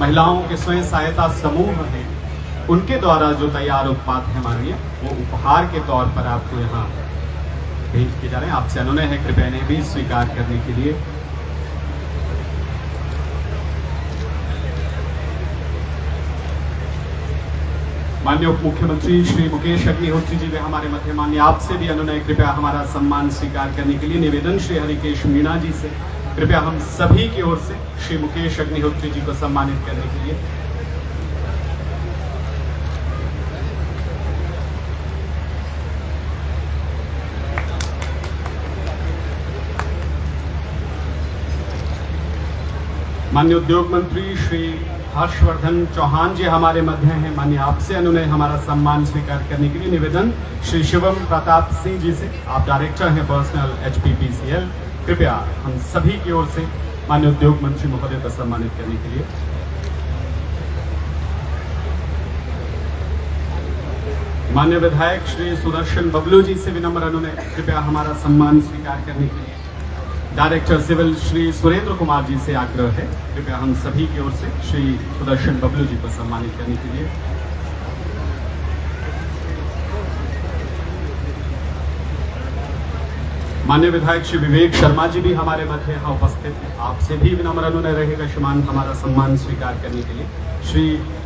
महिलाओं के स्वयं सहायता समूह हैं, उनके द्वारा जो तैयार उत्पाद है माननीय, वो उपहार के तौर पर आपको यहाँ भेंट किए जा रहे हैं। आपसे अनुनय है, कृपया इन्हें भी स्वीकार करने के लिए। माननीय उप मुख्यमंत्री श्री मुकेश अग्निहोत्री जी वे हमारे मध्य। माननीय आपसे भी अनुनय, कृपया हमारा सम्मान स्वीकार करने के लिए निवेदन श्री हरिकेश मीणा जी से, कृपया हम सभी की ओर से श्री मुकेश अग्निहोत्री जी को सम्मानित करने के लिए। माननीय उद्योग मंत्री श्री हर्षवर्धन चौहान जी हमारे मध्य हैं। माननीय आपसे अनुनय हमारा सम्मान स्वीकार करने के लिए निवेदन श्री शिवम प्रताप सिंह जी से, आप डायरेक्टर हैं पर्सनल HPPCL, कृपया हम सभी की ओर से माननीय उद्योग मंत्री महोदय को सम्मानित करने के लिए। माननीय विधायक श्री सुदर्शन बबलू जी से विनम्र अनुनय, कृपया हमारा सम्मान स्वीकार करने के लिए। डायरेक्टर सिविल श्री सुरेंद्र कुमार जी से आग्रह है, कृपया हम सभी की ओर से श्री सुदर्शन बबलू जी को सम्मानित करने के लिए। माननीय विधायक श्री विवेक शर्मा जी भी हमारे मध्य यहाँ उपस्थित हैं। आपसे भी विनम्र अनुनय रहेगा श्रीमान हमारा सम्मान स्वीकार करने के लिए। श्री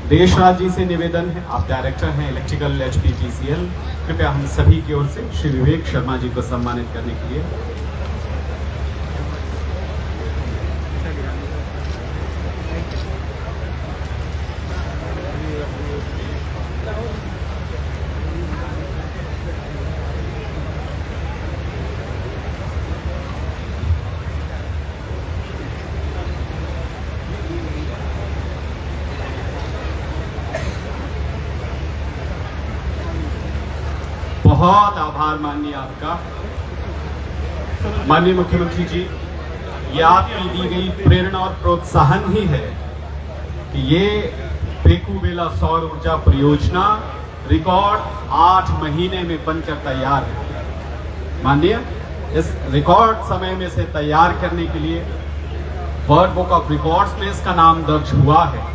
देशराज जी से निवेदन है, आप डायरेक्टर हैं इलेक्ट्रिकल HPPCL, कृपया हम सभी की ओर से श्री विवेक शर्मा जी को सम्मानित करने के लिए। बहुत आभार माननीय आपका। माननीय मुख्यमंत्री जी, ये आपकी दी गई प्रेरणा और प्रोत्साहन ही है कि ये पेकुवेला सौर ऊर्जा परियोजना रिकॉर्ड 8 महीने में बनकर तैयार है। माननीय, इस रिकॉर्ड समय में से तैयार करने के लिए वर्ल्ड बुक ऑफ रिकॉर्ड्स में इसका नाम दर्ज हुआ है।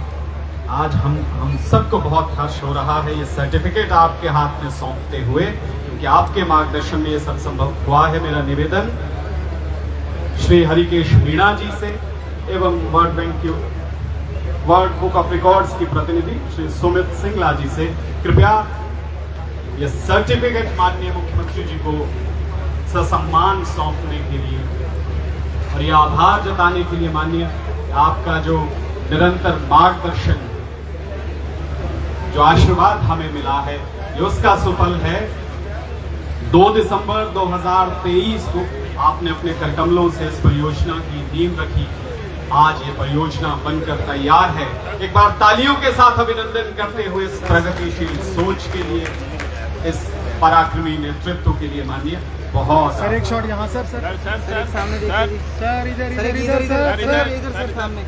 आज हम सबको बहुत हर्ष हो रहा है ये सर्टिफिकेट आपके हाथ में सौंपते हुए, क्योंकि आपके मार्गदर्शन में ये सब संभव हुआ है। मेरा निवेदन श्री हरिकेश मीणा जी से एवं वर्ल्ड बैंक की वर्ल्ड बुक ऑफ रिकॉर्ड्स की प्रतिनिधि श्री सुमित सिंगला जी से, कृपया ये सर्टिफिकेट माननीय मुख्यमंत्री जी को ससम्मान सौंपने के लिए और ये आभार जताने के लिए माननीय आपका जो निरंतर मार्गदर्शन, जो आशीर्वाद हमें मिला है, ये उसका सुफल है। 2 दिसंबर 2023 को आपने अपने करकमलों से इस परियोजना की नींव रखी। आज ये परियोजना बनकर तैयार है। एक बार तालियों के साथ अभिनंदन करते हुए इस प्रगतिशील सोच के लिए, इस पराक्रमी नेतृत्व के लिए माननीय बहुत। सर एक शॉट यहाँ सर सामने देखिए सर, इधर सर सामने।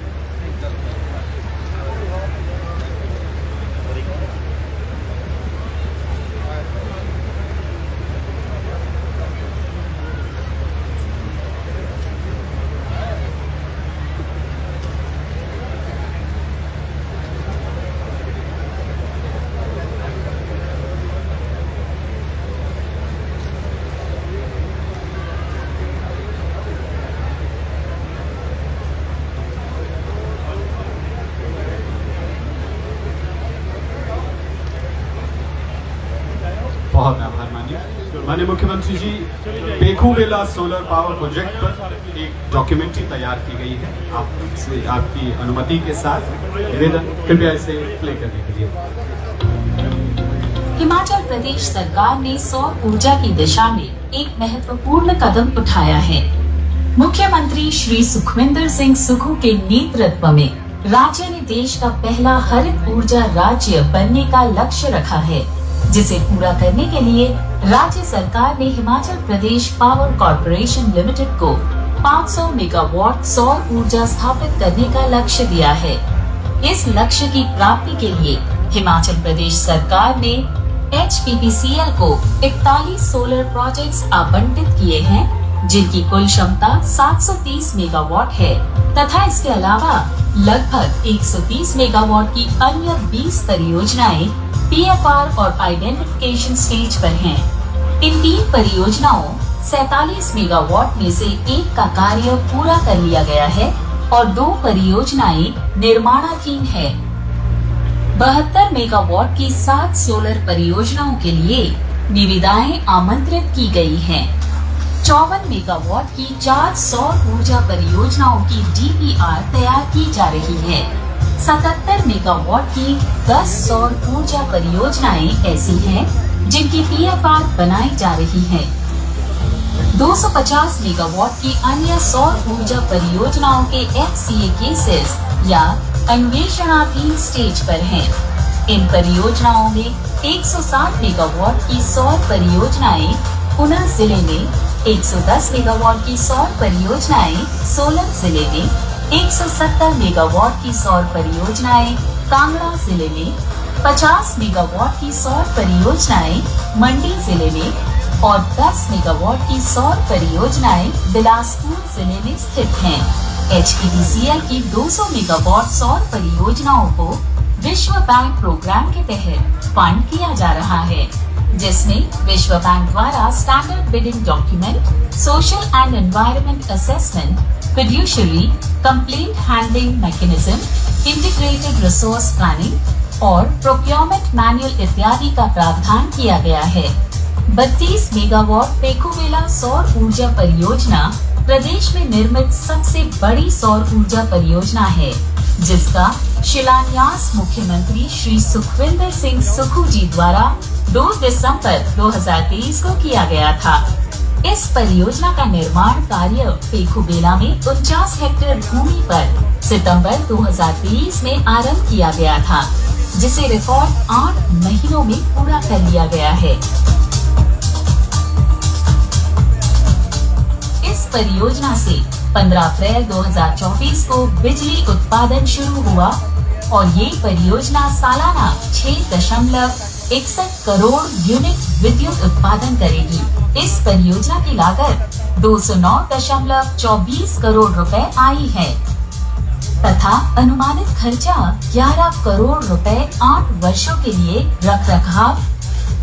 बहुत आभार माननीय मुख्यमंत्री जी। पेकुवेला सोलर पावर प्रोजेक्ट पर एक डॉक्यूमेंट्री तैयार की गई है, आपकी अनुमति के साथ निवेदन, कृपया इसे प्ले करने के लिए। हिमाचल प्रदेश सरकार ने सौर ऊर्जा की दिशा में एक महत्वपूर्ण कदम उठाया है। मुख्यमंत्री श्री सुखविंदर सिंह सुक्खू के नेतृत्व में राज्य ने देश का पहला हरित ऊर्जा राज्य बनने का लक्ष्य रखा है, जिसे पूरा करने के लिए राज्य सरकार ने Himachal Pradesh power corporation limited को 500 मेगावाट सौर ऊर्जा स्थापित करने का लक्ष्य दिया है। इस लक्ष्य की प्राप्ति के लिए हिमाचल प्रदेश सरकार ने HPPCL को 41 सोलर प्रोजेक्ट्स आवंटित किए हैं, जिनकी कुल क्षमता 730 मेगावाट है तथा इसके अलावा लगभग 130 मेगावाट की अन्य 20 परियोजनाएं PFR और आइडेंटिफिकेशन स्टेज पर हैं। इन 3 परियोजनाओं 47 मेगावाट में से एक का कार्य पूरा कर लिया गया है और 2 परियोजनाएं निर्माणाधीन है। 72 मेगावाट की 7 सोलर परियोजनाओं के लिए निविदाएं आमंत्रित की गई हैं। 54 मेगावाट की 4 सौर ऊर्जा परियोजनाओं की DPR तैयार की जा रही है। 77 मेगावाट की 10 सौर ऊर्जा परियोजनाएं ऐसी हैं जिनकी PFR बनाई जा रही है। 250 मेगावाट की अन्य सौर ऊर्जा परियोजनाओं के FCA केसेस या अन्वेषणाधीन स्टेज पर हैं। इन परियोजनाओं में 160 मेगावाट की सौर परियोजनाएं ऊना जिले में, 110 मेगावाट की सौर परियोजनाएं सोलन जिले में, 170 मेगावाट की सौर परियोजनाएं कांगड़ा जिले में, 50 मेगावाट की सौर परियोजनाएं मंडी जिले में और 10 मेगावाट की सौर परियोजनाएं बिलासपुर जिले में स्थित हैं। HPDCL की 200 मेगावाट सौर परियोजनाओं को विश्व बैंक प्रोग्राम के तहत फंड किया जा रहा है, जिसमें विश्व बैंक द्वारा standard bidding document, social and environment assessment, fiduciary, complaint handling mechanism, integrated resource planning और प्रोक्योरमेंट मैनुअल इत्यादि का प्रावधान किया गया है। 32 मेगावाट पेकुवेला सौर ऊर्जा परियोजना प्रदेश में निर्मित सबसे बड़ी सौर ऊर्जा परियोजना है, जिसका शिलान्यास मुख्यमंत्री श्री सुखविंदर सिंह सुक्खू जी द्वारा 2 दिसंबर 2023 को किया गया था। इस परियोजना का निर्माण कार्य पेकुवेला में 49 हेक्टेयर भूमि पर सितंबर 2023 में आरंभ किया गया था, जिसे रिकॉर्ड 8 महीनों में पूरा कर लिया गया है। इस परियोजना से 15 अप्रैल 2024 को बिजली उत्पादन शुरू हुआ और ये परियोजना सालाना 6.61 करोड़ यूनिट विद्युत उत्पादन करेगी। इस परियोजना की लागत 209.24 करोड़ रुपए आई है तथा अनुमानित खर्चा 11 करोड़ रुपए 8 वर्षों के लिए रखरखाव,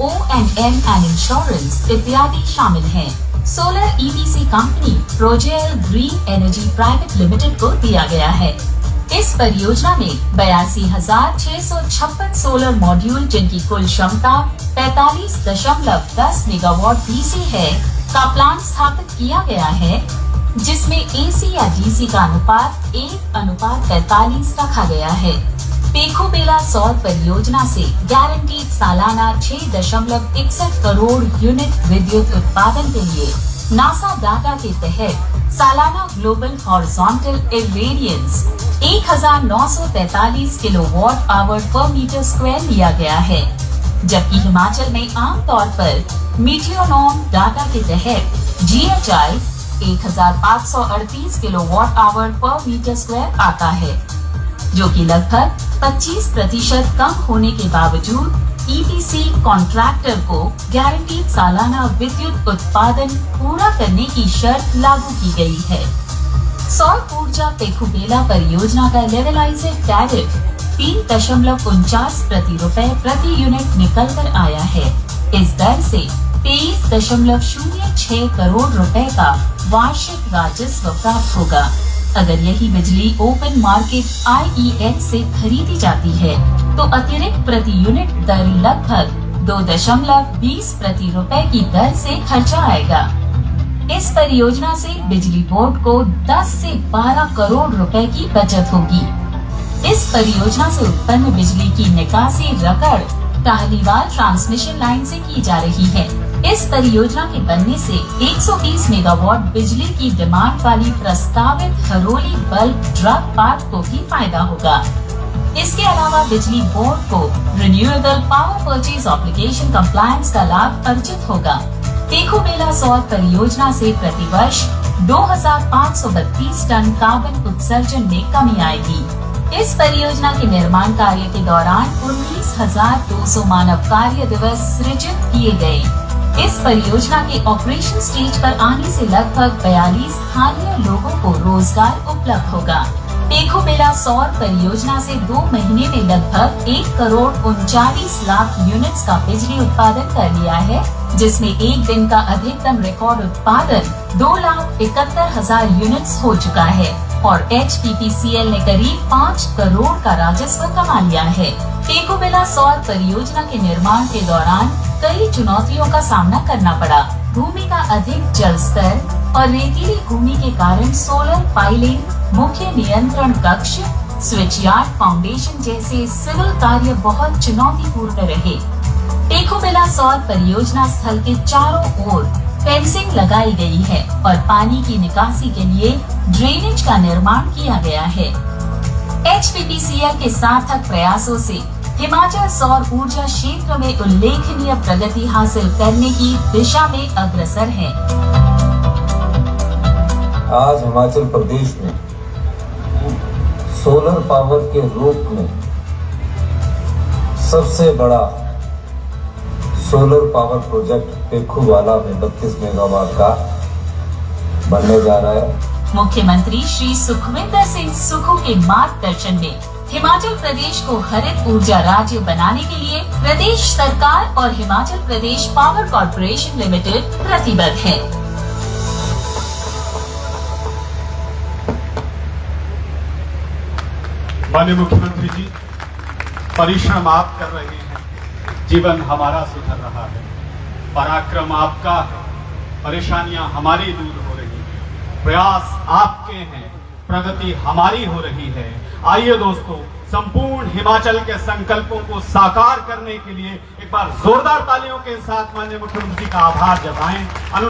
O&M एंड इंश्योरेंस इत्यादि शामिल हैं। Solar EPC company Prozeal green energy private limited को दिया गया है। इस परियोजना में 82,656 सोलर मॉड्यूल, जिनकी कुल क्षमता 45.10 मेगावाट DC है, का प्लांट स्थापित किया गया है, जिसमें AC या DC का अनुपात 1:45 रखा गया है। पेकुवेला सौर परियोजना से गारंटीड सालाना 6.61 करोड़ यूनिट विद्युत उत्पादन के लिए नासा डाटा के तहत सालाना global horizontal irradiance 1943 kilowatt hour पर मीटर स्क्वायर लिया गया है, जबकि हिमाचल में आमतौर पर मीटियोनॉम डाटा के तहत GHI 1538 किलोवाट आवर पर मीटर स्क्वायर आता है, जो कि लगभग 25% कम होने के बावजूद EPC कॉन्ट्रैक्टर को गारंटीड सालाना विद्युत उत्पादन पूरा करने की शर्त लागू की गई है। सौर ऊर्जा पेकुवेला परियोजना का लेवलाइज्ड टैरिफ 3.49 प्रति यूनिट निकल कर आया है। इस दर से 23.06 करोड़ रुपए का वार्षिक राजस्व प्राप्त होगा। अगर यही बिजली ओपन मार्केट IEX से खरीदी जाती है तो अतिरिक्त प्रति यूनिट दर लगभग 2.20 प्रति रुपए की दर से खर्चा आएगा। इस परियोजना से बिजली बोर्ड को 10 से 12 करोड़ रुपए की बचत होगी। इस परियोजना से उत्पन्न बिजली की निकासी रकड़ टाहलीवाल ट्रांसमिशन लाइन से की जा रही है। इस परियोजना के बनने से 120 मेगावाट बिजली की डिमांड वाली प्रस्तावित हरोली बल्क ड्रग पार्क को भी फायदा होगा। इसके अलावा बिजली बोर्ड को renewable power purchase obligation compliance का लाभ अर्जित होगा। पेकुवेला सौर परियोजना से प्रतिवर्ष 2532 टन कार्बन उत्सर्जन में कमी आएगी। इस परियोजना के निर्माण कार्य के दौरान 19,200 मानव कार्य दिवस सृजित किए गए। इस परियोजना के ऑपरेशन स्टेज पर आने से लगभग 42 स्थानीय लोगों को रोजगार उपलब्ध होगा। पेखोबेला सौर परियोजना से 2 महीने में लगभग 1,39,00,000 यूनिट्स का बिजली उत्पादन कर लिया है, जिसमें एक दिन का अधिकतम रिकॉर्ड उत्पादन 2,71,000 यूनिट्स हो चुका है और HPPCL ने करीब 5 करोड़ का राजस्व कमा लिया है। पेखोबेला सौर परियोजना के निर्माण के दौरान कई चुनौतियों का सामना करना पड़ा। भूमि का अधिक जल स्तर और रेतीली भूमि के कारण सोलर पाइलिंग, मुख्य नियंत्रण कक्ष, स्विच यार्ड, फाउंडेशन जैसे सिविल कार्य बहुत चुनौतीपूर्ण रहे। पेखोबेला सौर परियोजना स्थल के चारों ओर फेंसिंग लगाई गई है और पानी की निकासी के लिए ड्रेनेज का निर्माण किया गया है। HPPCL के सार्थक प्रयासों से हिमाचल सौर ऊर्जा क्षेत्र में उल्लेखनीय प्रगति हासिल करने की दिशा में अग्रसर है। आज हिमाचल प्रदेश में सोलर पावर के रूप में सबसे बड़ा सोलर पावर प्रोजेक्ट पेखूवाला में 32 मेगावाट का बनने जा रहा है। मुख्यमंत्री श्री सुखविंदर सिंह सुक्खू के मार्गदर्शन में हिमाचल प्रदेश को हरित ऊर्जा राज्य बनाने के लिए प्रदेश सरकार और Himachal Pradesh power corporation limited प्रतिबद्ध है। माननीय मुख्यमंत्री जी, परिश्रम आप कर रहे हैं, जीवन हमारा सुधर रहा है, पराक्रम आपका है, परेशानियां हमारी दूर हो रही हैं, प्रयास आपके हैं, प्रगति हमारी हो रही है। आइए दोस्तों, संपूर्ण हिमाचल के संकल्पों को साकार करने के लिए एक बार जोरदार तालियों के साथ माननीय मुख्यमंत्री का आभार जताएं।